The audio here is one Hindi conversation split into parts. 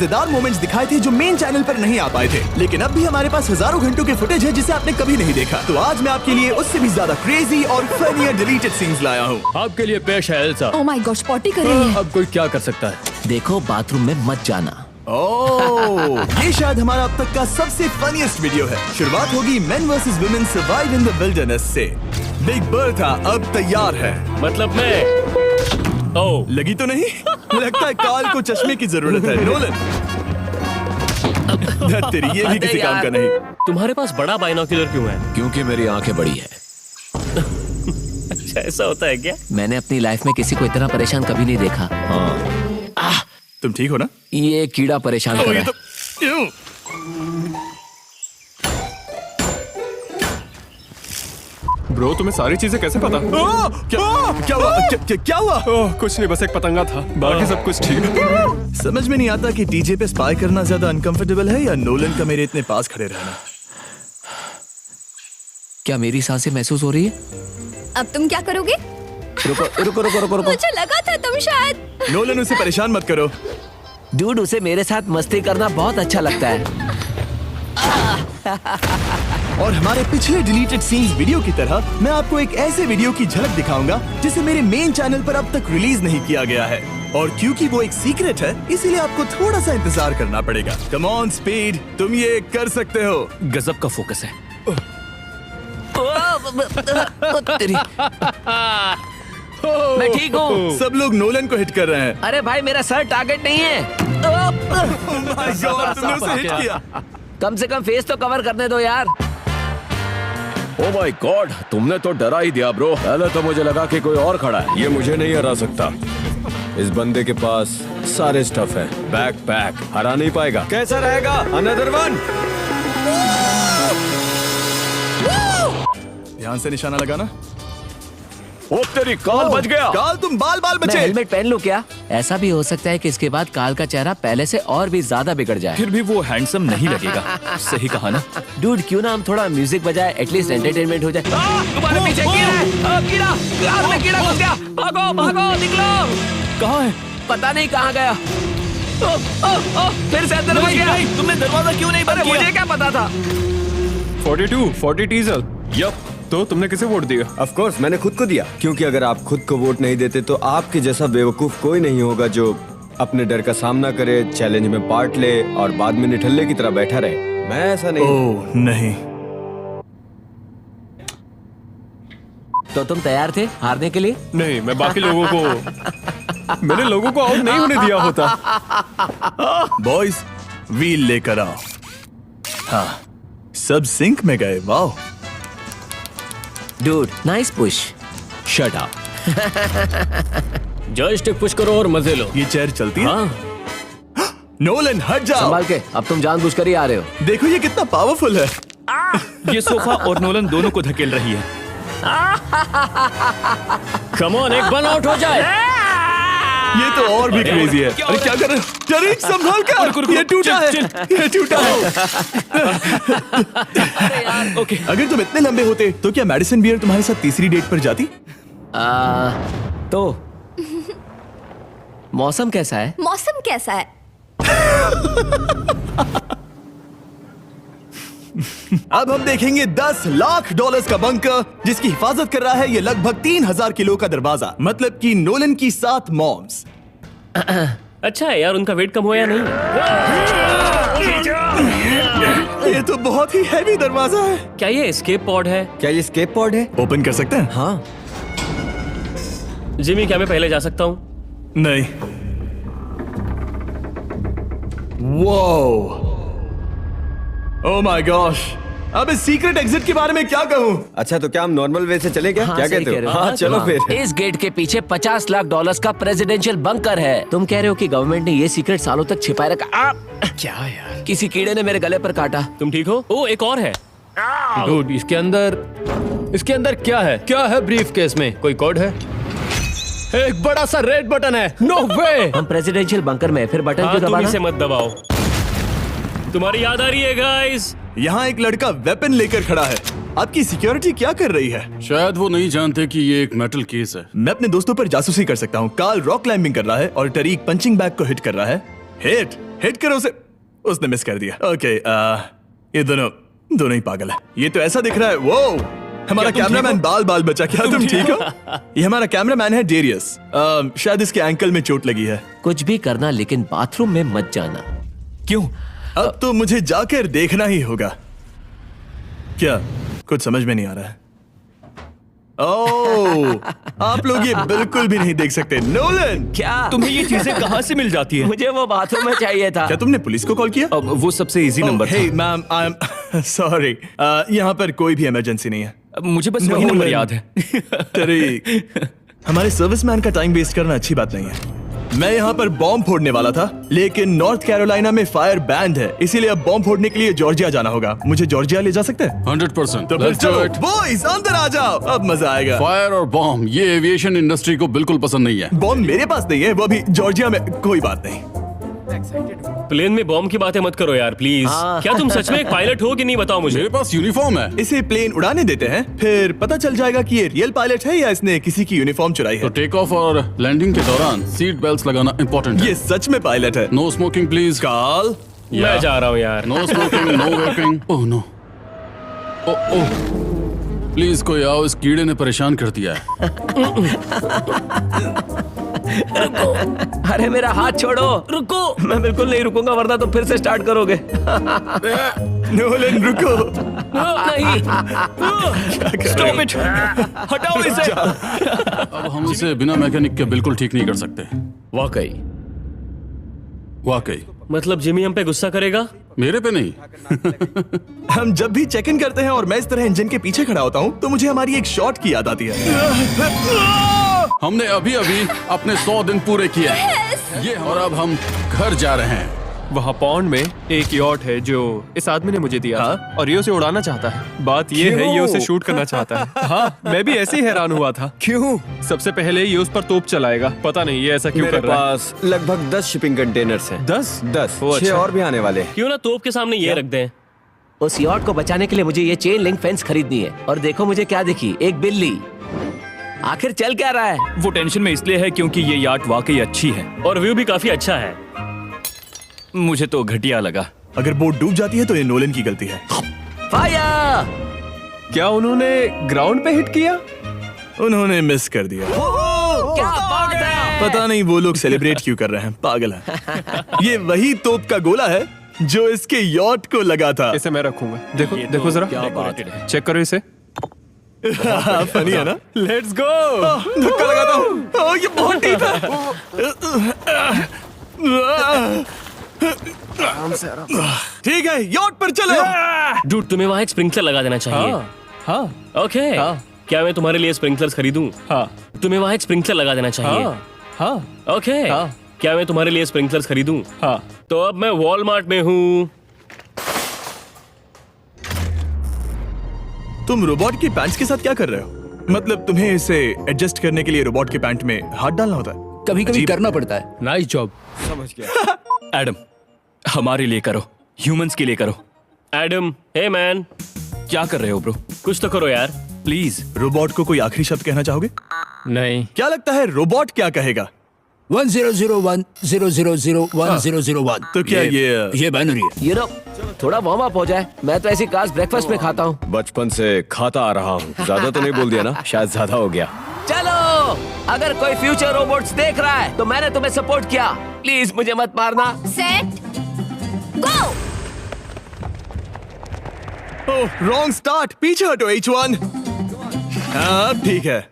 मजेदार मोमेंट्स दिखाए थे जो मेन चैनल पर नहीं आ पाए थे, लेकिन अब भी हमारे पास हजारों घंटों के फुटेज है जिसे आपने कभी नहीं देखा। तो आज मैं आपके लिए उससे भी ज्यादा क्रेजी और फनियर डिलीटेड सीन्स लाया हूँ। आपके लिए पेश है Elsa. Oh my gosh, potty कर रही है। अब कोई क्या कर सकता है। देखो बाथरूम में मत जाना। ओह, ये शायद हमारा अब तक का सबसे फनीस्ट वीडियो है। शुरुआत होगी main versus women survive in the wilderness से। बिग बर्था अब तैयार है। मतलब मैं ओह लगी तो नहीं? लगता है काल को चश्मे की जरूरत है। नोलन तेरी ये भी किसी काम का नहीं। तुम्हारे पास बड़ा बाइनोक्यूलर क्यों है? क्योंकि मेरी आंखें बड़ी है। अच्छा ऐसा होता है क्या? मैंने अपनी लाइफ में किसी को इतना परेशान कभी नहीं देखा। हाँ। तुम ठीक हो ना? ये कीड़ा परेशान कर ये रहा है। तो यूं। ब्रो तुम्हें सारी चीजें कैसे पता? क्या हुआ? क्या हुआ? ओह कुछ नहीं, बस एक पतंगा था, बाकी सब कुछ ठीक है। समझ में नहीं आता कि टीजे पे स्पाई करना ज्यादा अनकंफर्टेबल है या नोलन का मेरे इतने पास खड़े रहना। क्या मेरी सांसें महसूस हो रही है? अब तुम क्या करोगे? रुको रुको रुको रुको रुको। मुझे लगा था तुम शायद। नोलन उसे परेशान मत करो। डूड, उसे मेरे साथ मस्ती करना बहुत अच्छा लगता है। और हमारे पिछले डिलीटेड सीन्स वीडियो की तरह मैं आपको एक ऐसे वीडियो की झलक दिखाऊंगा जिसे मेरे मेन चैनल पर अब तक रिलीज नहीं किया गया है। और क्योंकि वो एक सीक्रेट है, इसीलिए आपको थोड़ा सा इंतजार करना पड़ेगा। कम ऑन स्पीड, तुम ये कर सकते हो। गजब का फोकस है। मैं ठीक हूँ। सब लोग नोलन को हिट कर रहे हैं। अरे भाई, मेरा सर टारगेट नहीं है। Oh my God, तुमने उसे हिट किया। कम से कम फेस तो कवर करने दो यार। ओह माय गॉड, तुमने तो डरा ही दिया ब्रो। पहले तो मुझे लगा कि कोई और खड़ा है। ये मुझे नहीं हरा सकता। इस बंदे के पास सारे स्टफ है। बैक हरा नहीं पाएगा। कैसा रहेगा? Another one. ध्यान से निशाना लगाना। ओ तेरी काल बच गया। काल तुम बाल मैं बचे। हेलमेट पहन लूं क्या? ऐसा भी हो सकता है कि इसके बाद काल का चेहरा पहले से और भी ज्यादा बिगड़ जाए। फिर भी वो हैंडसम नहीं लगेगा। सही कहा ना? डूड, क्यों ना हम थोड़ा म्यूजिक बजाए, एटलीस्ट एंटरटेनमेंट हो जाए। तुम्हारे पीछे कीड़ा है। कीड़ा, कार में कीड़ा घुस गया। भागो भागो, निकलो। कहाँ है? पता नहीं कहाँ गया। फिर से अंदर घुस गया। तुमने दरवाजा क्यों नहीं बंद किया? मुझे क्या पता था? 40 डीजल। यप। तो तुमने किसे वोट दिया? ऑफ कोर्स मैंने खुद को दिया, क्योंकि अगर आप खुद को वोट नहीं देते तो आपके जैसा बेवकूफ कोई नहीं होगा जो अपने डर का सामना करे, चैलेंज में पार्ट ले और बाद में निठल्ले की तरह बैठा रहे। मैं ऐसा नहीं। ओह नहीं। तो तुम तैयार थे हारने के लिए? नहीं, मैं बाकी लोगों को मैंने लोगों को आउट नहीं होने दिया होता। बॉयज, व्हील लेकर आओ। हाँ, सब सिंक में गए। Wow. Dude, nice push. Shut up. Joystick push करो और मजे लो। ये चेयर चलती है? हाँ। नोलन हट जाओ। संभाल के, अब तुम जानबूझकर ही आ रहे हो। देखो ये कितना पावरफुल है। ये सोफा और नोलन दोनों को धकेल रही है। कम ऑन, एक वन आउट हो जाए। ये तो और भी क्रेजी है। अरे क्या कर रहे हो? टरीक संभाल कर। ये टूटा है। ये टूटा है। ओके। अगर तुम इतने लंबे होते तो क्या मैडिसन बियर तुम्हारे साथ तीसरी डेट पर जाती? तो मौसम कैसा है? मौसम कैसा है? अब हम देखेंगे $10 लाख का बंकर जिसकी हिफाजत कर रहा है ये लगभग 3000 किलो का दरवाजा। मतलब कि नोलन की 7 मॉम्स। अच्छा है यार, उनका वेट कम हुआ या नहीं? ये तो बहुत ही हैवी दरवाजा है। क्या ये एस्केप पॉड है? क्या ये स्केप पॉड है? ओपन कर सकते हैं? हाँ। जिमी, क्या मैं पहले जा सकता हूँ? नहीं। वो ओह माय गॉश, अब इस सीक्रेट एग्जिट के बारे में क्या कहूँ? अच्छा तो क्या हम नॉर्मल वे से चले क्या? हाँ, क्या सही कहते कह रहे हो? हो। हाँ चलो फिर। इस गेट के पीछे $50 लाख का प्रेसिडेंशियल बंकर है। तुम कह रहे हो कि गवर्नमेंट ने ये सीक्रेट सालों तक छिपाए रखा? क्या यार? किसी कीड़े ने मेरे गले पर काटा। तुम ठीक हो? ओ, एक और है। डूड, इसके अंदर क्या है? क्या है ब्रीफ केस में? कोई कोड है? एक बड़ा सा रेड बटन है। नो वे। हम प्रेसिडेंशियल बंकर में, फिर बटन हाँ, क्यों तुम दबाना? इसे मत दबाओ। तुम्हारी याद आ रही है गाइस? यहाँ एक लड़का वेपन लेकर खड़ा है। आपकी सिक्योरिटी क्या कर रही है? शायद वो नहीं जानते कि ये एक मेटल केस है। मैं अपने दोस्तों पर जासूसी कर सकता हूँ। कार्ल रॉक क्लाइंबिंग कर रहा है और टरीक पंचिंग बैग को हिट कर रहा है। हिट करो उसे। उसने मिस कर दिया। ओके, ये दोनों ही पागल है। ये तो ऐसा दिख रहा है। वो हमारा कैमरामैन बाल बचा। क्या तुम ठीक हो? ये हमारा कैमरामैन है डेरियस। शायद इसके एंकल में चोट लगी है। कुछ भी करना लेकिन बाथरूम में मत जाना। क्यों? अब तो मुझे जाकर देखना ही होगा। क्या? कुछ समझ में नहीं आ रहा है। ओह, आप लोग ये बिल्कुल भी नहीं देख सकते। नोलन, क्या तुम्हें ये चीजें कहाँ से मिल जाती है? मुझे वो बाथरूम में चाहिए था। क्या तुमने पुलिस को कॉल किया? अब वो सबसे easy number hey ma'am, I am sorry. यहाँ पर कोई भी इमरजेंसी नहीं है। था। मुझे बस वही नंबर याद है। तेरी हमारे सर्विसमैन का टाइम वेस्ट करना अच्छी बात नहीं है। मैं यहाँ पर बॉम्ब फोड़ने वाला था, लेकिन नॉर्थ कैरोलिना में फायर बैंड है, इसीलिए अब बॉम्ब फोड़ने के लिए जॉर्जिया जाना होगा। मुझे जॉर्जिया ले जा सकते हैं? 100%। तो फिर Let's do चलो it। बॉयज, अंदर आ जाओ, अब मजा आएगा। फायर और बॉम्ब ये एविएशन इंडस्ट्री को बिल्कुल पसंद नहीं है। बॉम्ब मेरे पास नहीं है, वो भी जॉर्जिया में। कोई बात नहीं। प्लेन में बॉम्ब की बातें मत करो यार प्लीज। क्या तुम सच में एक पायलट हो कि नहीं, बताओ मुझे। मेरे पास यूनिफॉर्म है। इसे प्लेन उड़ाने देते हैं, फिर पता चल जाएगा कि ये रियल पायलट है या इसने किसी की यूनिफॉर्म चुराई तो है। टेक ऑफ और लैंडिंग के दौरान सीट बेल्ट लगाना इम्पोर्टेंट है। ये सच में पायलट है। No smoking please. काल, मैं जा रहा हूँ यार। No smoking, no vaping. Oh no, oh please कोई आओ, इस कीड़े ने परेशान कर दिया है। अरे मेरा हाथ छोड़ो। रुको। मैं बिल्कुल नहीं रुकूंगा, वरना तुम फिर से स्टार्ट करोगे। नोलन रुको। नहीं, स्टॉप इट, हटाओ इसे। अब हम इसे बिना मैकेनिक के बिल्कुल ठीक नहीं कर सकते। वाकई वाकई। मतलब जिमी हम पे गुस्सा करेगा? मेरे पे नहीं। हम जब भी चेक इन करते हैं और मैं इस तरह इंजन के पीछे खड़ा होता हूँ, तो मुझे हमारी एक शॉट की याद आती है। हमने अभी अपने 100 दिन पूरे किए हैं। ये और अब हम घर जा रहे हैं। वहाँ पॉन्ड में एक यॉट है जो इस आदमी ने मुझे दिया था और ये उसे उड़ाना चाहता है। बात ये है, ये उसे शूट करना चाहता है। हाँ, मैं भी ऐसे ही हैरान हुआ था। क्यों? सबसे पहले ये उस पर तोप चलाएगा। पता नहीं ये ऐसा क्यों मेरे कर रहा है। पास लगभग 10 शिपिंग कंटेनर्स हैं। 10? 10, ओ, 6 अच्छा। और भी आने वाले हैं। क्यों ना तोप के सामने ये रख दें। उस यॉट को बचाने के लिए मुझे ये चेन लिंक फेंस खरीदनी है। और देखो मुझे क्या दिखी, एक बिल्ली। आखिर चल क्या रहा है? वो टेंशन में इसलिए है क्योंकि ये याट वाकई अच्छी है और व्यू भी काफी अच्छा है। मुझे तो घटिया लगा। अगर बोट डूब जाती है तो ये नोलन की गलती है। फायर! क्या उन्होंने ग्राउंड पे हिट किया? उन्होंने मिस कर दिया। क्या बात है? पता नहीं वो लोग सेलिब्रेट क्यों कर रहे हैं, पागल है। ये वही तोप का गोला है जो इसके यॉट को लगा था। इसे मैं रखूंगा। देखो देखो जरा, क्या बात है। चेक करो इसे। फनी है ना? Let's go. धक्का लगाता हूँ। ये बहुत डीप है। ठीक है, यॉट पर चलो। डूड, तुम्हें वहाँ एक स्प्रिंकलर लगा देना चाहिए। हाँ ओके, क्या मैं तुम्हारे लिए स्प्रिंकलर्स खरीदूं? हाँ तुम्हें वहाँ एक स्प्रिंकलर लगा देना चाहिए। हाँ ओके, हाँ। क्या मैं तुम्हारे लिए स्प्रिंकलर्स खरीदूं? हाँ। तो अब मैं वॉलमार्ट में हूँ। तुम रोबोट की पैंट्स के साथ क्या कर रहे हो? मतलब तुम्हें इसे एडजस्ट करने के लिए रोबोट के पैंट में हाथ डालना होता है? कभी कभी करना पड़ता है। Nice job. समझ गया। एडम, हमारे लिए करो, ह्यूमंस के लिए करो। एडम, हे मैन, क्या कर रहे हो ब्रो? कुछ तो करो यार, प्लीज। रोबोट को कोई आखिरी शब्द कहना चाहोगे? नहीं। क्या लगता है रोबोट क्या कहेगा? 100100010001। तो क्या ये बाइनरी है। You know, थोड़ा वार्म अप हो जाए। मैं तो ऐसी कास्ट ब्रेकफास्ट में खाता हूँ। बचपन से खाता आ रहा हूँ। ज्यादा तो नहीं बोल दिया ना? शायद ज्यादा हो गया। चलो, अगर कोई फ्यूचर रोबोट्स देख रहा है तो मैंने तुम्हें सपोर्ट किया। प्लीज मुझे मत मारना। Set go. Oh, wrong start. पीछे हटो H1। हाँ ठीक है।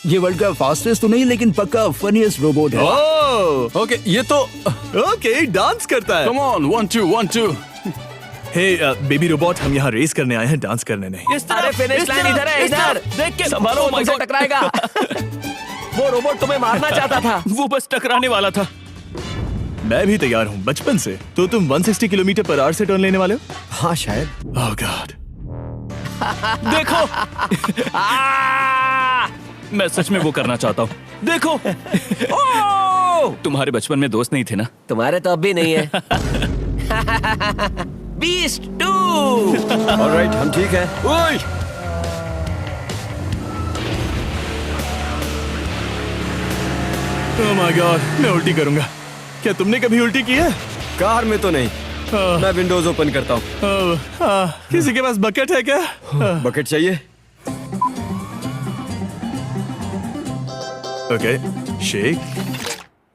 ये वर्ल्ड का फास्टेस्ट तो नहीं, लेकिन पक्का फनीएस्ट रोबोट है। ओह, ओके, ये तो ओके, डांस करता है। Come on, 1 2 1 2। Hey baby robot, हम यहाँ रेस करने आए हैं, डांस करने नहीं। अरे फिनिश लाइन इधर है, इधर देख के संभालो, तुमसे टकराएगा। वो रोबोट तुम्हें मारना चाहता था। वो बस टकराने वाला था। मैं भी तैयार हूँ बचपन से। तो तुम 160 किलोमीटर पर आवर से टर्न लेने वाले हो? हाँ शायद। ओह गॉड। देखो, मैं सच में वो करना चाहता हूँ। देखो, ओह! तुम्हारे बचपन में दोस्त नहीं थे ना? तुम्हारे तो अब भी नहीं है। बीस्ट 2। ऑलराइट, हम ठीक है। ओए! ओह माय गॉड, मैं उल्टी करूंगा। क्या तुमने कभी उल्टी की है? कार में तो नहीं, मैं विंडोज ओपन करता हूँ। किसी के पास बकेट है क्या? बकेट चाहिए? Okay, shake.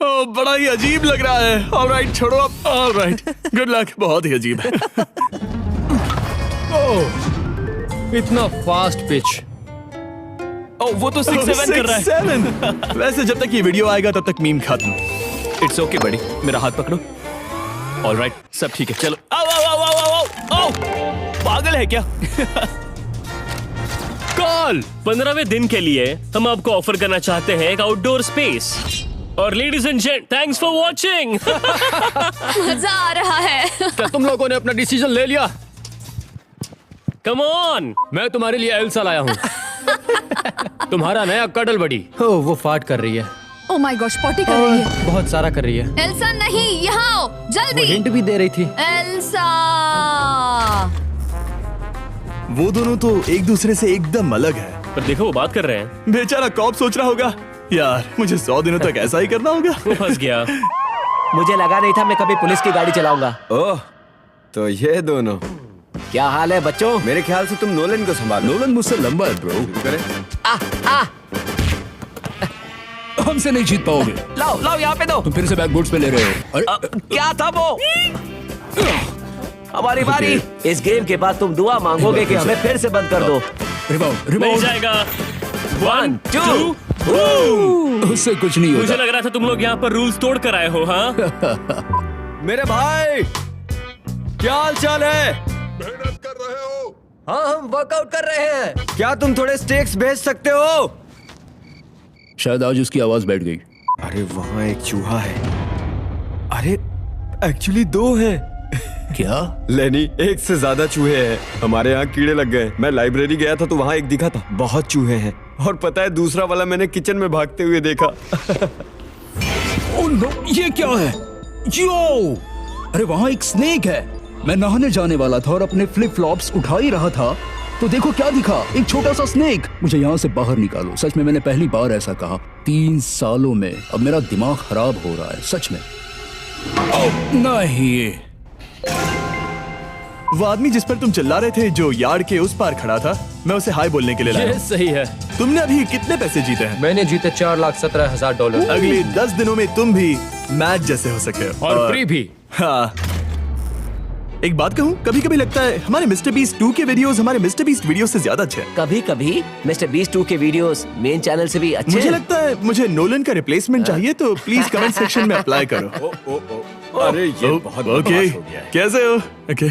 ओह, बड़ा ही अजीब लग रहा है। ऑलराइट, छोड़ो अब। Alright, good luck. बहुत ही अजीब है। इतना फास्ट पिच। ओ वो तो 6-7 कर रहा है। 6-7। वैसे जब तक ये वीडियो आएगा तब तक मीम खत्म। इट्स ओके बड़ी, मेरा हाथ पकड़ो। ऑलराइट, सब ठीक है, चलो। आओ आओ आओ आओ आओ आओ, पागल है क्या? कॉल 15वें दिन के लिए हम आपको ऑफर करना चाहते हैं एक आउटडोर स्पेस। और ladies and gent, thanks for watching. मजा आ रहा है। क्या तुम लोगों ने अपना डिसीजन ले लिया? कम ऑन, मैं तुम्हारे लिए एल्सा लाया हूँ। तुम्हारा नया कडल बडी। ओह, वो फाट कर रही है। ओ माय गॉश, पॉटी कर रही है। बहुत सारा कर रही है। एल्सा नहीं, यहाँ आओ जल्दी। हिंट भी दे रही थी। एल्सा। वो दोनों तो एक दूसरे से एकदम अलग है। पर देखो वो बात कर रहे हैं। बेचारा कॉप सोच रहा होगा, यार मुझे 100 दिनों तक ऐसा ही करना होगा। वो फंस गया। मुझे लगा नहीं था मैं कभी पुलिस की गाड़ी चलाऊंगा। ओह, तो ये दोनों। क्या हाल है बच्चों? मेरे ख्याल से तुम नोलन को संभालो। नोलन मुझसे लंबा है ब्रो, शुरू करें? हमसे नहीं जीत पाओगे। लाओ लाओ यहाँ पे दो। तुम फिर से बैकबोर्ड्स पे ले रहे हो। अरे क्या था वो? हमारी बारी। इस गेम के बाद तुम दुआ मांगोगे कि हमें फिर से बंद कर दो। रिबाउंड, नहीं रिबाउंड। जाएगा। 1 2। उससे कुछ नहीं मुझे होता। लग रहा था तुम लोग यहाँ पर रूल्स तोड़ कर आए हो। हाँ, मेरे भाई, क्या हाल चाल है? हाँ हम वर्कआउट कर रहे हैं। क्या तुम थोड़े स्टेक्स भेज सकते हो? शायद आज उसकी आवाज बैठ गई। अरे वहाँ एक चूहा है। अरे एक्चुअली 2 है। क्या? लेनी, एक से ज्यादा चूहे हैं। हमारे यहाँ कीड़े लग गए। मैं लाइब्रेरी गया था तो वहाँ एक दिखा था। बहुत चूहे हैं। और पता है दूसरा वाला मैंने किचन में भागते हुए देखा। ओह नो, ये क्या है? यो! अरे वहाँ एक स्नेक है। मैं नहाने जाने वाला था और अपने फ्लिप फ्लॉप्स उठा ही रहा था तो देखो क्या दिखा, एक छोटा सा स्नेक। मुझे यहाँ से बाहर निकालो। सच में मैंने पहली बार ऐसा कहा 3 सालों में। अब मेरा दिमाग खराब हो रहा है सच में। नहीं, वो आदमी जिस पर तुम चिल्ला रहे थे, जो यार्ड के उस पार खड़ा था, मैं उसे हाय बोलने के लिए लाया। ये सही है। तुमने अभी कितने पैसे जीते हैं? मैंने जीते $4,17,000। अगले 10 दिनों में तुम भी मैच जैसे हो सके और फ्री भी। हाँ, एक बात कहूँ, कभी कभी लगता है हमारे मिस्टर बीस्ट 2 के वीडियोस हमारे मिस्टर बीस्ट वीडियो से ज्यादा अच्छे हैं। कभी कभी मिस्टर बीस्ट 2 के वीडियोस मेन चैनल से भी अच्छे मुझे हैं। लगता है मुझे नोलन का रिप्लेसमेंट चाहिए, तो प्लीज कमेंट सेक्शन में अप्लाई करो। अरे ये बहुत ओके, बकवास हो गया है। कैसे हो? ओके।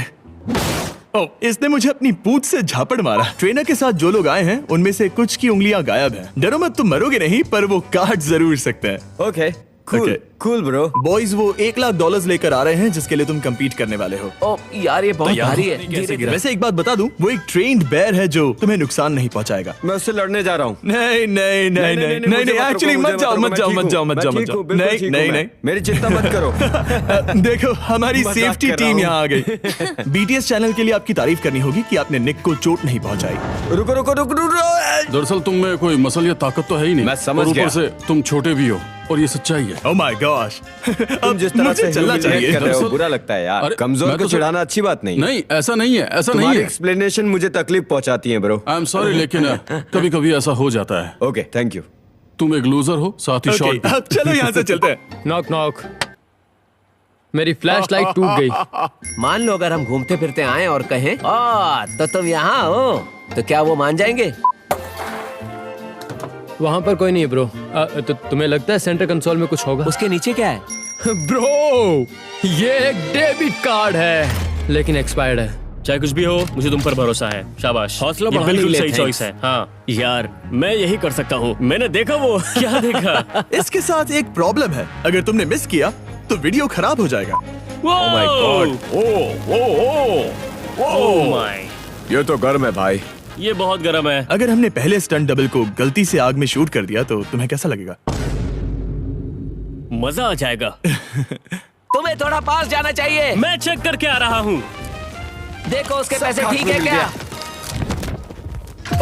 ओह, इसने मुझे अपनी पूंछ से झापड़ मारा। ट्रेनर के साथ जो लोग आए हैं उनमें से कुछ की उंगलियां गायब हैं। डरो मत, तुम मरोगे नहीं, पर वो काट जरूर सकते हैं। Okay, cool, cool bro. Boys, वो $1 लाख लेकर आ रहे हैं जिसके लिए तुम compete करने वाले हो। ओ यार ये बहुत भारी है। धीरे-धीरे। वैसे एक बात बता दूं, वो एक ट्रेन्ड बेयर है जो तुम्हें नुकसान नहीं पहुंचाएगा। मैं उससे लड़ने जा रहा हूँ। नहीं नहीं नहीं नहीं नहीं नहीं, एक्चुअली मत जाओ मत जाओ मत जाओ मत जाओ मत जाओ। नहीं नहीं नहीं, मेरी चिंता मत करो। देखो हमारी मजाक सेफ्टी कर रहा टीम हूँ। यहाँ आ गई। BTS चैनल के लिए आपकी तारीफ करनी होगी कि आपने निक को चोट नहीं पहुंचाई। रुको रुको रुको रुको। दरअसल तुम में कोई मसल या ताकत तो है ही नहीं। मैं समझ और ऊपर गया। से तुम छोटे भी हो और ये सच्चाई है। ओह माय गॉश, तुम जिस तरह से चलना humiliate चाहिए। कर रहे हो दरअसल- बुरा लगता है यार। अरे, कमजोर मैं को तो चिढ़ाना अच्छी बात नहीं। नहीं ऐसा नहीं है, ऐसा नहीं तुम्हारी है। एक्सप्लेनेशन मुझे तकलीफ पहुंचाती है ब्रो। आई एम सॉरी लेकिन कभी कभी ऐसा हो जाता है। Okay, thank you. तुम एक लूजर हो, साथ ही ओके, शॉर्ट भी। अब चलो यहाँ से चलते हैं। Knock knock. मेरी फ्लैशलाइट टूट गई। मान लो अगर हम घूमते फिरते आए और कहें तो तुम यहाँ हो, तो क्या वो मान जाएंगे? वहाँ पर कोई नहीं है ब्रो। तो तुम्हें लगता है सेंटर कंसोल में कुछ होगा? उसके नीचे क्या है? ब्रो, ये एक डेबिट कार्ड है लेकिन एक्सपायर्ड है। चाहे कुछ भी हो, मुझे तुम पर भरोसा है। शाबाश, हौसला ये बढ़ाने बिल्कुल के लिए सही thanks। चॉइस है। हाँ यार मैं यही कर सकता हूँ। मैंने देखा वो। क्या देखा? इसके साथ एक प्रॉब्लम है, अगर तुमने मिस किया तो वीडियो खराब हो जाएगा। Oh my God, oh my, ये तो गर्म है भाई। ये बहुत गर्म है। अगर हमने पहले स्टंट डबल को गलती से आग में शूट कर दिया तो तुम्हें कैसा लगेगा? मजा आ जाएगा। तुम्हें थोड़ा पास जाना चाहिए। मैं चेक करके आ रहा हूँ। देखो उसके पैसे ठीक है क्या?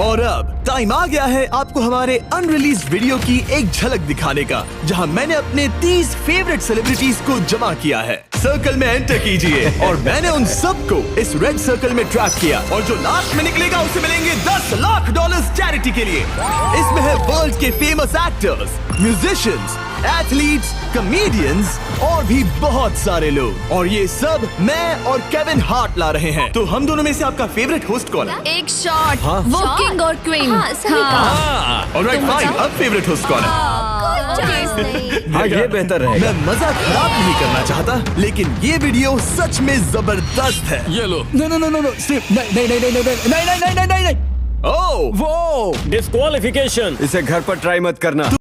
और अब टाइम आ गया है आपको हमारे अनरिलीज वीडियो की एक झलक दिखाने का, जहां मैंने अपने 30 फेवरेट सेलिब्रिटीज को जमा किया है। सर्कल में एंटर कीजिए और मैंने उन सबको इस रेड सर्कल में ट्रैप किया, और जो लास्ट में निकलेगा उसे मिलेंगे $10 लाख चैरिटी के लिए। इसमें है वर्ल्ड के famous actors, musicians, athletes, comedians और भी बहुत सारे लोग, और ये सब मैं और केविन हार्ट ला रहे हैं। तो हम दोनों में से आपका फेवरेट होस्ट कौन है? एक शॉट, वो किंग और क्वीन। हाँ, सही ऑलराइट फाइन, अब फेवरेट होस्ट कौन है? हाँ, ये बेहतर रहेगा। मैं मजा खराब नहीं करना चाहता, लेकिन ये वीडियो सच में जबरदस्त है। ये लो। No no no no no Steve, नहीं नहीं नहीं नहीं नहीं नहीं नहीं नहीं नहीं नहीं। ओह, वो डिस्क्वालिफिकेशन। इसे घर पर ट्राई मत करना।